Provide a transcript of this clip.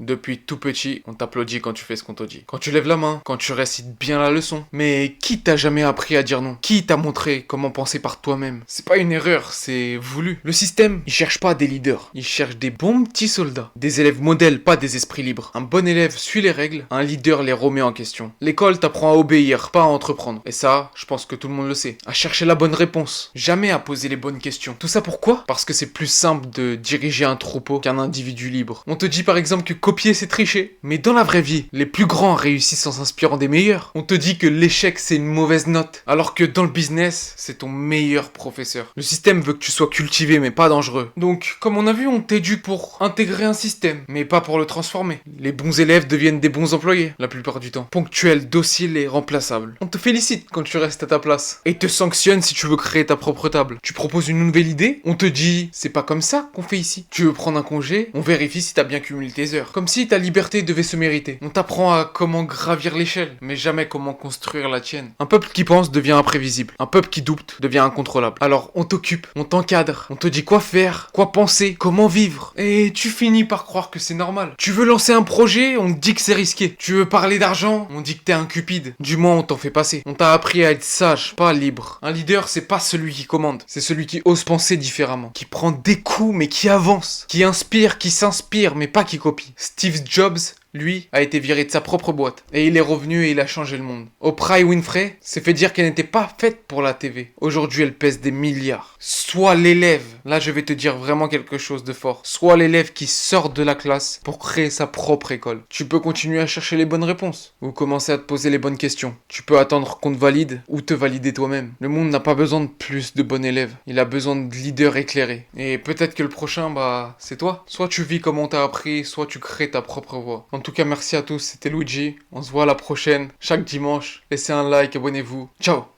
Depuis tout petit, on t'applaudit quand tu fais ce qu'on te dit. Quand tu lèves la main, quand tu récites bien la leçon. Mais qui t'a jamais appris à dire non? Qui t'a montré comment penser par toi-même? C'est pas une erreur, c'est voulu. Le système, il cherche pas des leaders. Il cherche des bons petits soldats. Des élèves modèles, pas des esprits libres. Un bon élève suit les règles, un leader les remet en question. L'école t'apprend à obéir, pas à entreprendre. Et ça, je pense que tout le monde le sait. À chercher la bonne réponse. Jamais à poser les bonnes questions. Tout ça pourquoi? Parce que c'est plus simple de diriger un troupeau qu'un individu libre. On te dit par exemple que copier c'est tricher. Mais dans la vraie vie, les plus grands réussissent en s'inspirant des meilleurs. On te dit que l'échec c'est une mauvaise note. Alors que dans le business, c'est ton meilleur professeur. Le système veut que tu sois cultivé mais pas dangereux. Donc, comme on a vu, on t'éduque pour intégrer un système, mais pas pour le transformer. Les bons élèves deviennent des bons employés, la plupart du temps. Ponctuels, dociles et remplaçables. On te félicite quand tu restes à ta place. Et te sanctionne si tu veux créer ta propre table. Tu proposes une nouvelle idée, on te dit c'est pas comme ça qu'on fait ici. Tu veux prendre un congé, on vérifie si t'as bien cumulé tes heures. Comme si ta liberté devait se mériter. On t'apprend à comment gravir l'échelle, mais jamais comment construire la tienne. Un peuple qui pense devient imprévisible. Un peuple qui doute devient incontrôlable. Alors on t'occupe, on t'encadre, on te dit quoi faire, quoi penser, comment vivre. Et tu finis par croire que c'est normal. Tu veux lancer un projet, on te dit que c'est risqué. Tu veux parler d'argent, on dit que t'es un cupide. Du moins on t'en fait passer. On t'a appris à être sage, pas libre. Un leader c'est pas celui qui commande, c'est celui qui ose penser différemment, qui prend des coups mais qui avance, qui inspire, qui s'inspire mais pas qui copie. Steve Jobs, lui, a été viré de sa propre boîte. Et il est revenu et il a changé le monde. Oprah Winfrey s'est fait dire qu'elle n'était pas faite pour la TV. Aujourd'hui, elle pèse des milliards. Sois l'élève, là je vais te dire vraiment quelque chose de fort. Sois l'élève qui sort de la classe pour créer sa propre école. Tu peux continuer à chercher les bonnes réponses. Ou commencer à te poser les bonnes questions. Tu peux attendre qu'on te valide ou te valider toi-même. Le monde n'a pas besoin de plus de bons élèves. Il a besoin de leaders éclairés. Et peut-être que le prochain, c'est toi. Soit tu vis comme on t'a appris, soit tu crées ta propre voie. En tout cas, merci à tous, c'était Luigi. On se voit à la prochaine, chaque dimanche. Laissez un like, abonnez-vous. Ciao!